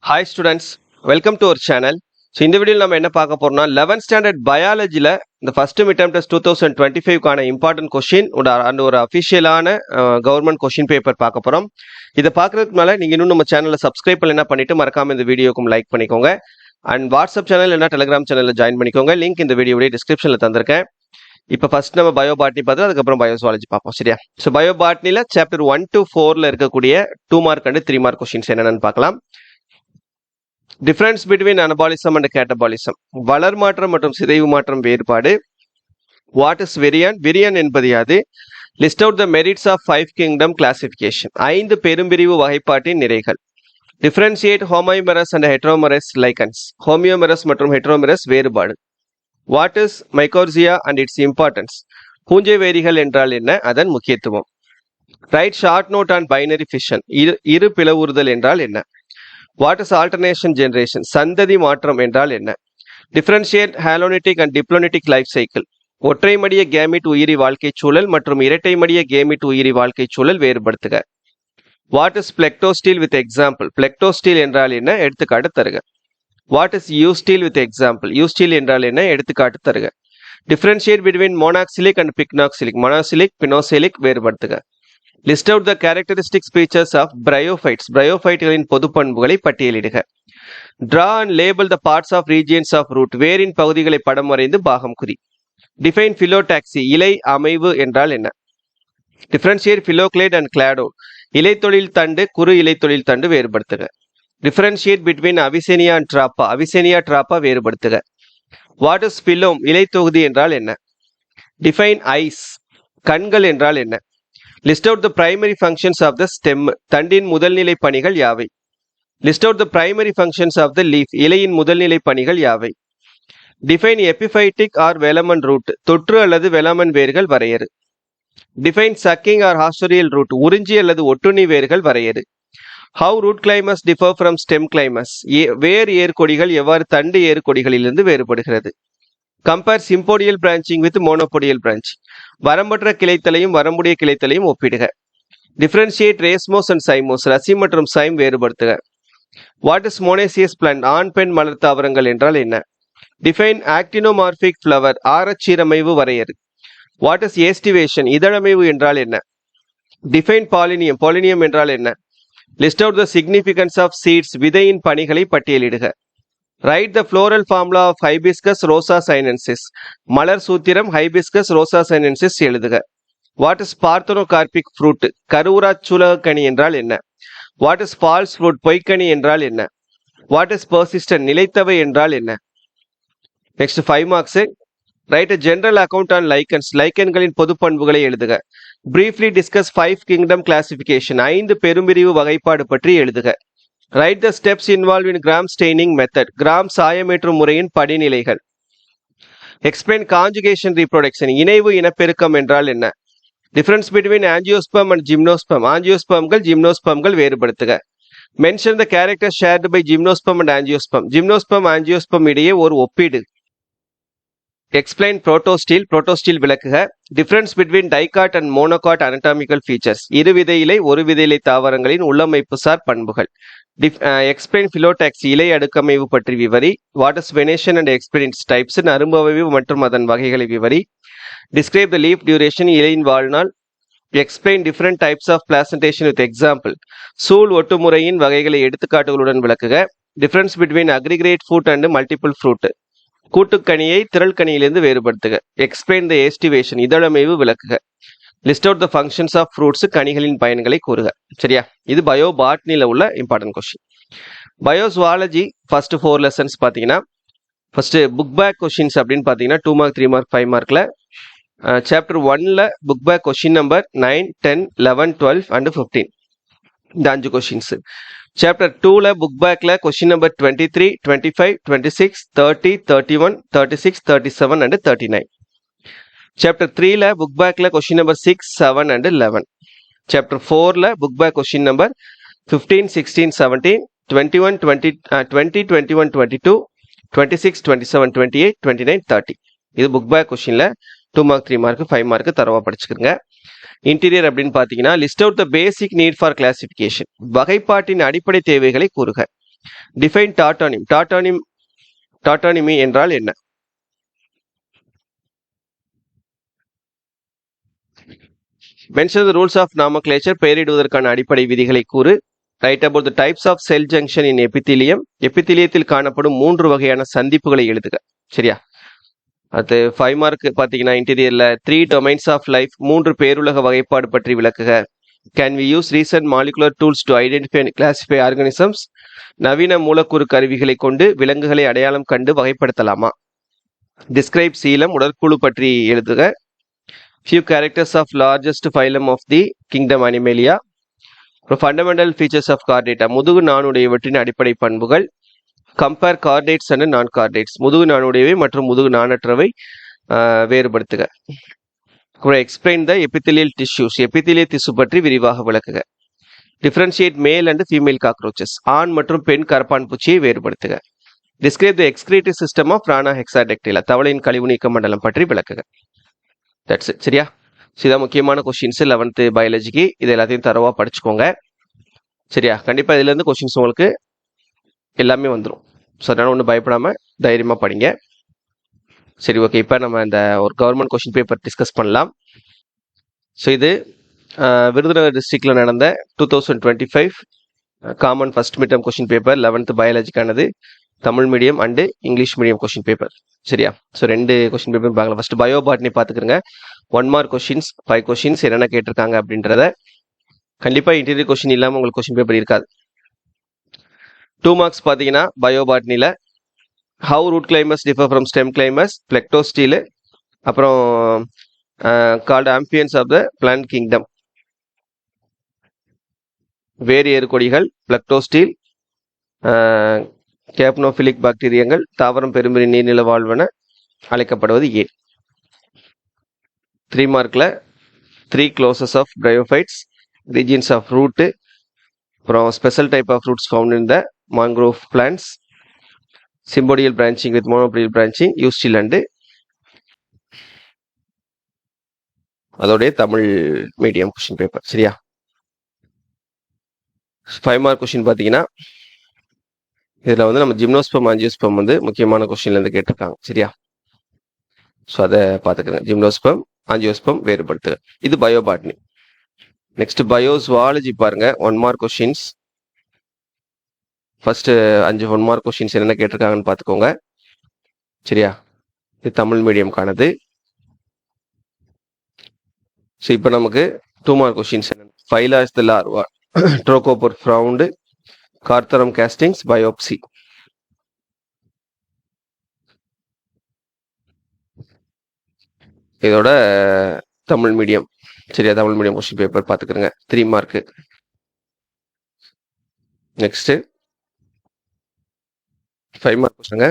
Hi students, welcome to our channel. So இந்த வீடியோவில் நம்ம என்ன பார்க்க போறோம்னா 11th ஸ்டாண்டர்ட் பயாலஜியில் இந்த ஃபர்ஸ்ட் மிட் டெர்ம் டெஸ்ட் 2025க்கான இம்பார்ட்டன்ட் கொஸ்டின் அண்ட் ஒரு அஃபிஷியலான கவர்மெண்ட் கொஸ்டின் பேப்பர் பார்க்க போகிறோம். இதை பார்க்கறதுக்கு மேலே நீங்கள் இன்னும் நம்ம சேனலை சப்ஸ்கிரைப் பண்ணி என்ன பண்ணிட்டு மறக்காம இந்த வீடியோக்கும் லைக் பண்ணிக்கோங்க. அண்ட் வாட்ஸ்அப் சேனல் என்ன டெலிகிராம் சேனலில் ஜாயின் பண்ணிக்கோங்க. லிங்க் இந்த வீடியோடைய டிஸ்கிரிப்ஷனில் தந்திருக்கேன். இப்போ ஃபர்ஸ்ட் நம்ம பயோபாட்னி பார்த்து அதுக்கப்புறம் பயோசுவாலஜி பார்ப்போம். சரியா? ஸோ பயோபாட்னியில் சாப்டர் 1 to 4ல் இருக்கக்கூடிய 2 மார்க் அண்ட் 3 மார்க் கொஸ்டின்ஸ் என்னென்னு பார்க்கலாம். Difference between anabolism and catabolism, வளர் மாற்றம் மற்றும் சிதைவு மாற்றம் வேறுபாடு. வாட் இஸ் விரியன்? விரியன் என்பது யாது? List out the merits of 5 kingdom classification, 5 பெரும்பிரிவு வகைப்பாட்டின் நிறைகள். Differentiate homoiomerous and heteromerous lichens, homoiomerous மற்றும் ஹெட்ரோமெரஸ் வேறுபாடு. What is mycorrhiza and its importance, பூஞ்சை வேரிகள் என்றால் என்ன, அதன் முக்கியத்துவம். Write short note on binary fission, இரு பிளவுறுதல் என்றால் என்ன. வாட் இஸ் ஆல்டர்னேஷன் ஜெனரேஷன், சந்ததி மாற்றம் என்றால் என்ன. டிஃபரன்ஷியேட் ஹாலோனிட்டிக் அண்ட் டிப்ளோனிட்டிக் லைஃப் சைக்கிள், ஒற்றை மடிய கேமிட் உயிரி வாழ்க்கை சூழல் மற்றும் இரட்டை மடிய கேமிட் உயிரி வாழ்க்கை சூழல் வேறுபடுத்துக. What is plectostele with example, plectostele என்றால் என்ன, எடுத்துக்காட்டு தருக. What is eustele with example, eustele என்றால் என்ன, எடுத்துக்காட்டு தருக. Differentiate between monoxylic and pycnoxylic, monoxylic pycnoxylic வேறுபடுத்துக. List out the characteristic features of bryophytes, பிரையோஃபைட்டுகளின் பொது பண்புகளை பட்டியலிடுக. Draw and label the parts of regions of root, வேரின் பகுதிகளை படம் வரைந்து பாகம் குறி. டிஃபைன் பிலோடாக்சி, இலை அமைவு என்றால் என்ன. டிஃபரன்ஷியேட் பிலோக்ளேட் அண்ட் கிளாடோ, இலைத்தொழில் தண்டு குறு இலைத்தொழில் தண்டு வேறுபடுத்துக. Differentiate between Avicennia and Trapa, Avicennia Trapa வேறுபடுத்துக. வாட் இஸ் பிலோம், இலை தொகுதி என்றால் என்ன. டிஃபைன் ஐஸ், கண்கள் என்றால் என்ன. List out the primary functions of the stem, தண்டின் முதல்நிலை பணிகள் யாவை. List out the primary functions of the leaf, இலையின் முதல்நிலை பணிகள் யாவை. Define epiphytic or velamen root, தொற்று அல்லது வெலமன் வேர்கள் வரையறு. Define sucking or haustorial root, உறிஞ்சி அல்லது ஒட்டுண்ணி வேர்கள் வரையறு. How root climbers differ from stem climbers, வேர் ஏற்கொடிகள் எவ்வாறு தண்டு ஏற்கொடிகளிலிருந்து வேறுபடுகிறது. Compare sympodial branching with monopodial branch, வரம்பற்ற கிளைத்தலையும் வரம்புடைய கிளைத்தலையும் ஒப்பிடுக. டிஃபரன்ஷியேட் ரேஸ்மோஸ் அண்ட் சைமோஸ், ரசி மற்றும் சைம் வேறுபடுத்துக. வாட் இஸ் மோனேசியஸ் பிளான்ட், ஆண் பெண் மலர் தாவரங்கள் என்றால் என்ன. டிஃபைன் ஆக்டினோமார்பிக் ஃபிளவர், ஆரச்சீரமைவு வரையறு. வாட் இஸ் ஏஸ்டிவேஷன், இதழமைவு என்றால் என்ன. டிஃபைன் பாலினியம், பாலினியம் என்றால் என்ன. List out the significance of seeds, விதையின் பணிகளை பட்டியலிடுக. Write the floral formula of Hibiscus rosa sinensis, மலர் சூத்திரம் ஹைபிஸ்கஸ் ரோசா சைனன்சிஸ் எழுதுக. வாட் இஸ் பார்த்தனோகார்பிக் ஃப்ரூட், கருவுரா சூலகக்கனி என்றால் என்ன. வாட் இஸ் ஃபால்ஸ் ஃப்ரூட், பொய்க்கனி என்றால் என்ன. வாட் இஸ் பர்சிஸ்டன்ட், நிலைத்தவை என்றால் என்ன. Next 5 marks. Write a general account on lichens, லைக்கன்களின் பொது பண்புகளை எழுதுக. பிரீஃப்லி டிஸ்கஸ் 5 கிங்டம் கிளாசிஃபிகேஷன், 5 பெரும்பிரிவு வகைப்பாடு பற்றி எழுதுக. Write the steps involve in Gram staining method, Gram சாயமேற்றும் முறையின் படிநிலைகள். எக்ஸ்பிளைன் காஞ்சுகேஷன் ரீப்ரொடக்ஷன், இணைவு இனப்பெருக்கம் என்றால் என்ன. Difference between angiosperm and gymnosperm, ஆஞ்சியோஸ்பம்கள் ஜிம்னோஸ்பம்கள் வேறுபடுத்துக. Mention the character shared by gymnosperm and angiosperm, gymnosperm angiosperm இடையே ஒரு ஒப்பீடு. எக்ஸ்பிளைன் புரோட்டோஸ்டீல், புரோட்டோஸ்டீல் விளக்குக. Difference between dicot and monocot anatomical features, இரு விதையிலை ஒரு விதையிலை தாவரங்களின் உள்ளமைப்பு சார் பண்புகள். எக்ஸ்பிளைன் பிலோடாக்சி, இலை அடுக்கமைவு பற்றி விவரி. What is venation and explain types, நறும்பமைவு மற்றும் அதன் வகைகளை விவரி. டிஸ்கிரைப் த லீஃப் டியூரேஷன், இலையின் வாழ்நாள். Explain different types of placentation with example, சூழ் ஒட்டுமுறையின் வகைகளை எடுத்துக்காட்டுகளுடன் விளக்குக. Difference between aggregate fruit and multiple fruit, கூட்டுக்கனியை திரள்கனியிலிருந்து வேறுபடுத்துக. எக்ஸ்பிளைன் த ஏஸ்டிவேஷன், இதழமைவு விளக்குக. List out the functions of fruits, கனிகளின் பயன்களை கூறுக. சரியா? இது பயோ பாட்னியில் உள்ள important question. Bio zoology first 4 lessons பார்த்தீங்கன்னா, ஃபர்ஸ்ட் புக் பேக் கொஸ்டின்ஸ் அப்படின்னு பார்த்தீங்கன்னா 2 மார்க் 3 மார்க் 5 மார்க்ல சாப்டர் 1ல book back question number 9, 10, 11, 12 and 15, இந்த 5 கொஸ்டின்ஸ். சாப்டர் 2ல புக் பேக்ல கொஸ்டின் நம்பர் 23, 25, 26, 30, 31, 36, 37 அண்ட் 39. சாப்டர் 3ல புக் பேக்ல கொஸ்டின் நம்பர் 6, 7 அண்ட் 11. சாப்டர் 4ல புக் பேக் கொஸ்டின் நம்பர் 15, 16, 17, 21, 20, 21, 22, 26, 27, 28, 29, 30. இது புக் பேக் கொஸ்டின்ல 2 மார்க் 3 மார்க் 5 மார்க் தரவா படிச்சுக்கிறங்க. இன்டீரியர் அப்படின்னு பார்த்தீங்கன்னா, list out the basic need for classification, வகைப்பாட்டின் அடிப்படை தேவைகளை கூறுக. Define tautonym. டாட்டானிமி என்றால் என்ன? Mention the rules of nomenclature. பெயரிடுவதற்கான அடிப்படை விதிகளை கூறு. Write about the types of cell junction in epithelium. எபித்திலியத்தில் காணப்படும் 3 வகையான சந்திப்புகளை எழுதுக. சரியா? அது 5 மார்க் பார்த்தீங்கன்னா இன்டீரியர்ல 3 டொமைன்ஸ் ஆஃப் லைஃப், 3 பேருலக வகைப்பாடு பற்றி விளக்குக. Can we use recent molecular tools to identify and classify organisms. நவீன மூலக்கூறு கருவிகளை கொண்டு விலங்குகளை அடையாளம் கண்டு வகைப்படுத்தலாமா? டிஸ்கிரைப் சீலம். உடற்குழு பற்றி எழுதுக. Few characters of largest phylum of the kingdom Animalia. Fundamental features of Chordata. முதுகு நாணுடையவற்றின் அடிப்படை பண்புகள். Compare chordates and non chordates. முதுகு நாணுடையவை மற்றும் முதுகு நாணற்றவை வேறுபடுத்துக. எக்ஸ்பிளைன் த எபித்திலியல் டிஷ்யூஸ். எபித்திலிய திசு பற்றி விரிவாக விளக்குக. Differentiate male and female cockroaches. ஆண் மற்றும் பெண் கரப்பான் பூச்சியை வேறுபடுத்துக. Describe the excretory system of Rana hexadactyla. தவளையின் கழிவு நீக்க மண்டலம் பற்றி விளக்குக. That's it. சரியா? இதான் முக்கியமான கொஸ்டின்ஸ் 11th பயாலஜிக்கு. இது எல்லாத்தையும் தரவா படிச்சுக்கோங்க. சரியா? கண்டிப்பா இதுல இருந்து கொஸ்டின்ஸ் உங்களுக்கு எல்லாமே வந்துடும். ஸோ அதனால ஒன்றும் பயப்படாம தைரியமா படிங்க. சரி, ஓகே. இப்போ நம்ம இந்த ஒரு கவர்மெண்ட் கொஸ்டின் பேப்பர் டிஸ்கஸ் பண்ணலாம். ஸோ இது விருதுநகர் டிஸ்ட்ரிக்ட்ல நடந்த 2025 common first mid term question paper 11th பயாலஜிக்கானது. Tamil medium and English medium question paper. சரியா? ஸோ 2 கொஸ்டின் பேப்பர் பார்க்கலாம். ஃபர்ஸ்ட் பயோ பாட்னி பார்த்துக்கிறங்க. 1 மார்க் கொஸ்டின்ஸ், 5 கொஸ்டின்ஸ் என்னென்ன கேட்டிருக்காங்க அப்படின்றத. கண்டிப்பா இன்டீரியர் கொஸ்டின் இல்லாமல் உங்களுக்கு கொஸ்டின் பேப்பர் இருக்காது. 2 மார்க்ஸ் பார்த்தீங்கன்னா பயோ பாட்னில how root climbers differ from stem climbers, plectostele, அப்புறம் called amphibians of the plant kingdom, வேறு ஏறுகொடிகள், பிளெக்டோஸ்டீல், கேப்னோஃபிலிக் பாக்டீரியங்கள், தாவரம் பெரும்பெரிய நீர்நில வாழ்வென அழைக்கப்படுவது ஏன். 3 மார்க்ல 3 classes of bryophytes, regions of root, அப்புறம் special type of roots found in the mangrove plants, symbodial branching with monopodial branching, used and அதோடைய Tamil medium question paper. சரியா? 5 mark question பார்த்தீங்கன்னா இதில் வந்து நம்ம ஜிம்னோஸ்பம் ஆஞ்சியோஸ்பம் வந்து முக்கியமான கொஸ்டின்லேருந்து கேட்டிருக்காங்க. சரியா? ஸோ அதை பார்த்துக்கிறேன். ஜிம்னோஸ்பம் ஆஞ்சியோஸ்பம் வேறுபடுத்துக. இது பயோபாட்னி. நெக்ஸ்ட் பயோஸ்வாலஜி பாருங்க. 1 mark questions. First 5 1 mark questions என்னென்ன கேட்டிருக்காங்கன்னு பார்த்துக்கோங்க. சரியா? இது தமிழ் மீடியம்கானது. ஸோ இப்போ நமக்கு 2 மார்க் கொஸ்டின்ஸ் என்னென்ன. Phyla is the larva, trochophore found, கார்த்தரம் கேஸ்டிங்ஸ், பயோப்சி. இதோட தமிழ் மீடியம். சரியா? தமிழ் மீடியம் கொஸ்டின் பேப்பர் பார்த்துக்கிறேங்க. 3 மார்க்கு. நெக்ஸ்ட் 5 மார்க் கொஸ்டின்ங்க.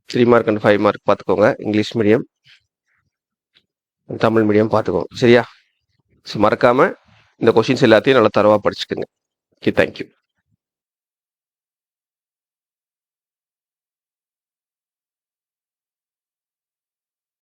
3 மார்க் அண்ட் 5 மார்க் பார்த்துக்கோங்க. இங்கிலீஷ் மீடியம், தமிழ் மீடியம் பார்த்துக்கோங்க. சரியா? ஸோ மறக்காம இந்த கொஸ்டின்ஸ் எல்லாத்தையும் நல்லா தரவா படிச்சுக்கோங்க. Okay, thank you.